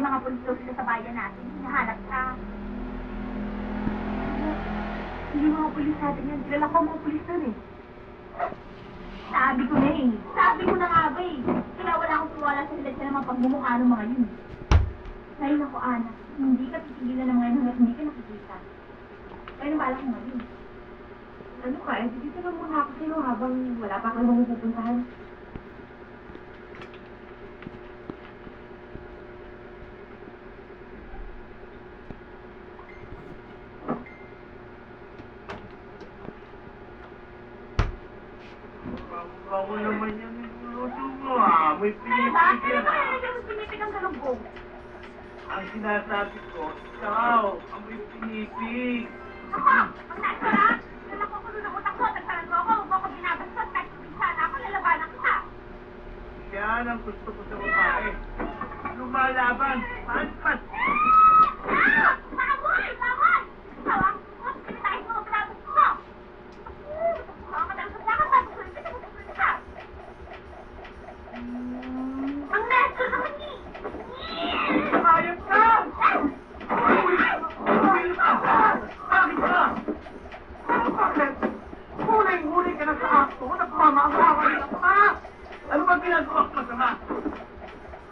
mga pulis daw sila sa bayan natin. Hinahanap ka. Hindi mga pulis natin yan. Kilala ko mga pulis doon eh. Sabi ko na eh. Sabi ko na nga ba eh. Kaya wala akong tiwala sa sila sa mga pagmumukha ng mga yun. Ngayon ako, Ana. Hindi ka titigilan ng mga yun hanggang hindi ka nakikita. Kaya nabala ko ngayon. Ano ka? Eh, dito lang muna ako sa'yo habang wala pa kang mga pupuntahan. Ako naman yan yung luto mo ah. May pinipig Kaya yan ba ah. kaya yung pinipig ang galunggong? Ang sinasabi ko, ikaw, ang may pinipig. Ako! Ang nasara! Lalako ko doon ang utak mo. Nagsaran mo ako. Huwag mo ako binabastos. Kahit sana ako, lalabanan kita. Yan ang gusto ko sa babae. Lumalaban, panpas. Ah! Bawal! Bawal! Tawang ko. Pinatayin mo ang palabas ko. Mga madalas sa akin. Tapos ulit ka. Ang nesto naman ni! Ayos ka! Bakit ka? Bakit? Huling-huli ka na sa akto. Nagmamakawan ka pa. Ano ba ginagawa ko masama?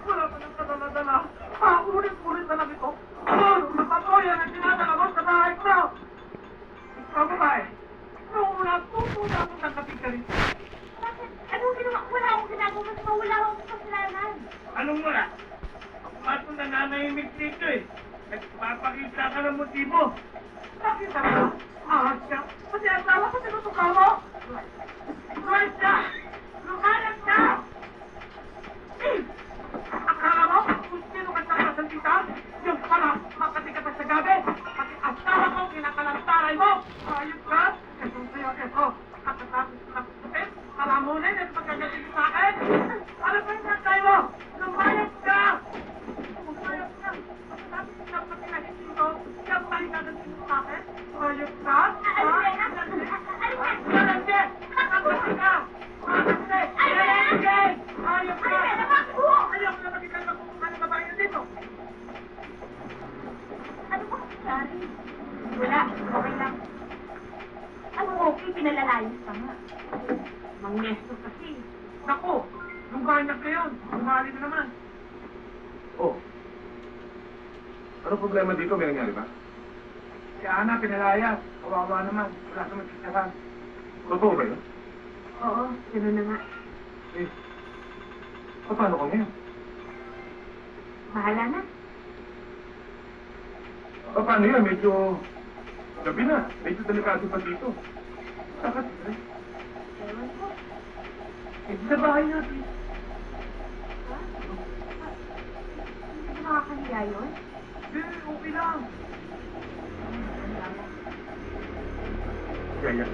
Wala ka ng kadala-dala. Ulit-ulit na lang ito. Napatoyan ang dinadala mo sa bahay ko. Ikaw babae. Noong una, pupunta ako ng kapikarin. Bakit? Anong ginawa? Wala akong ginagawa. Wala akong kasalanan. Anong wala? Ako nga itong nananahimik dito eh. Nagpapakita ka ng motibo. Nakita ka? Ahad siya. Pati asawa ko sinutuka mo. Lumayas ka! Lumayas ka! Akala mo kung sino ka sa tita? Yung pala, makatikat sa gabi. Pati asawa ko, kinakalantaray mo. Ayos ka? Etong sa'yo, eto. Kakatapos ko na kusupin. Kalamunin at pagkagaling sa akin. Ano ba yung nagtay mo? Lumayas ka! Lumayas ka! Pagkatapos ko na pagkagaling dito, yung pala gagaling sa akin. Ayos ka? Wala, okay lang. Ano okay, pinalalayos ka nga. Mang Nestor kasi. Naku, luganyak ka yun. Bumali na naman. Oh. Ano problema dito? May nangyari ba? Si Ana, pinalayas. Kawawa naman. Wala sa magkikasan. Totoo ba yun? Oo, gano'n na nga. Eh, paano ka ngayon? Bahala na. Paano yan? Medyo gabi na. Medyo delikado pa dito. Bakit? Ewan ko. Eh, sa bahay natin. Ha? Hindi ba nakakahiya yun? Okay lang. Yaya.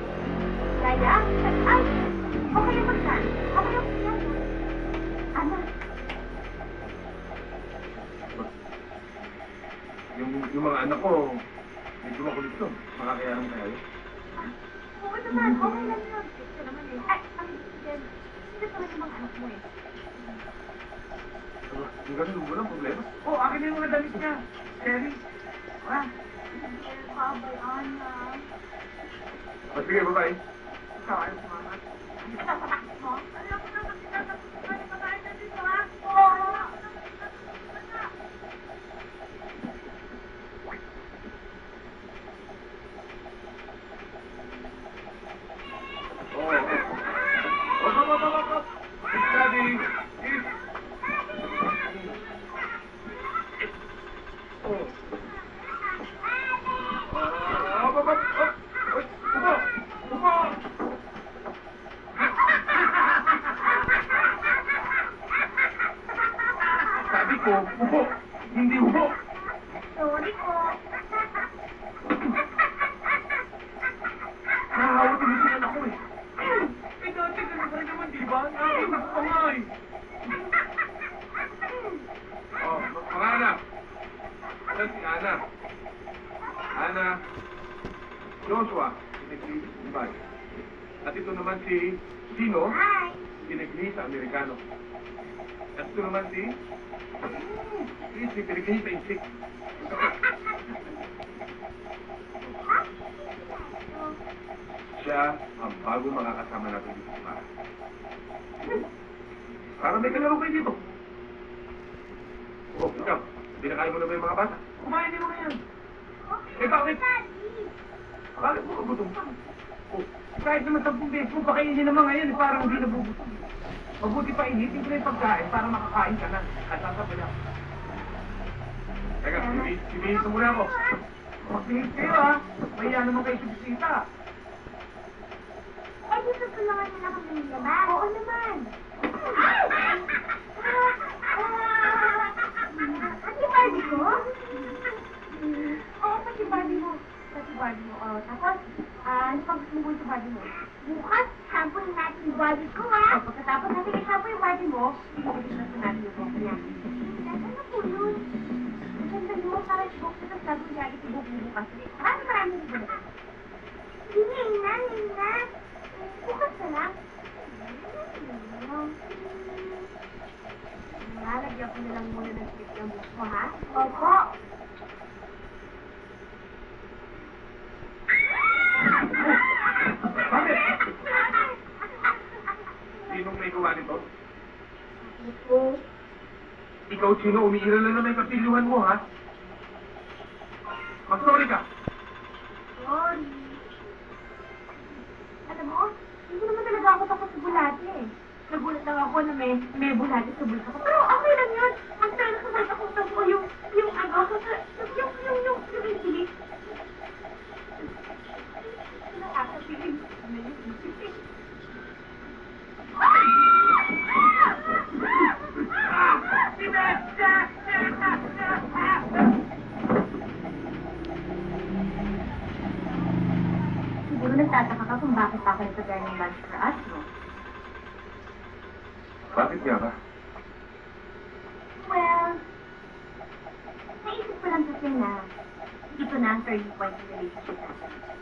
Yaya? Ay! Okay naman yan. Okay naman yan. Ano? Yung mga anak ko, medyo makulit to. Makakayanan kaya yun. Oo naman. Okay lang yun. Ito naman eh. Ay, ang Jen. Sino naman yung mga anak mo eh? Yung ganun, walang problema. Oh, akin na yung mga damit niya. Sherry. Ha? Babay, Ana. O sige, bye-bye. Ikaw, ayaw sumama. Ito sa takot mo? Ayaw ko na makita sa mga patayin na dito, ha? Oo. Oh. Daddy. Sabi ko, upo. Hindi upo. Sorry po. Nakakawat yung misinan ako eh. Eh, dati ganun pa rin naman, di ba? Nakakita ko pa nga eh. Oh, mga anak. Yan si Ana. Ana. Joshua, pinagli sa Dubai. At ito naman si Sino, Hi. pinagli sa Amerikano. At ito naman si Isip, pinigyan niyo isip. Siya ang bago makakasama natin dito sa bahay. Parang may kalaro kayo dito. Oh, ikaw, pinakain mo na ba yung mga bata? Kumain din mo ngayon. Eh, bakit? Bakit mo kagutom ka? Oh, Kahit naman 10 beses mo, pakainin naman ngayon, parang hindi nabubuto. Mabuti pa initin ko na yung pagkain para makakain ka na. At sasabay ako. teka, sibihis mo muna ako. Magbihis kayo ha. Mahiya naman kayo sa bisita. Ay, gusto tulungan nila kami naman. Oo naman. Pati Barbie ko? Oo, pati Barbie mo. Pati Barbie mo. Oh, tapos, ano pang gusto mo gawin sa Barbie mo? Bukas, shampooin natin yung Barbie ko, ha? Pagkatapos natin i-shampoo yung Barbie mo, ibigay na natin yung buhok niya. Ano po yun? Ang ganda mo, parang buhok na tapos gagawin niya agad yung buhok mo bukas. Maraming buhok. Nina. Bukas na lang. Lalagyan ko na lang muna ng slip yung buhok mo, ha? Opo. Bakit? Sinong may gawa nito? Opo. Ikaw, sino? Umiiral na naman yung kapiluhan mo, ha? Mag-sorry ka. Sorry. Alam mo, hindi naman talaga ako takot sa bulate eh. Nagulat lang ako na may bulate sa bulsa ko. Pero okay lang yun. Ang sana nakasal ako sa ko yung insilig. Nakakapilig. Ano yung insilig? Siguro nagtataka ka kung bakit pa ako nagpagaya ng lunch for us, no? Bakit nga ba? Well, naisip ko lang kasi na ito na ang turning point ng relationship natin.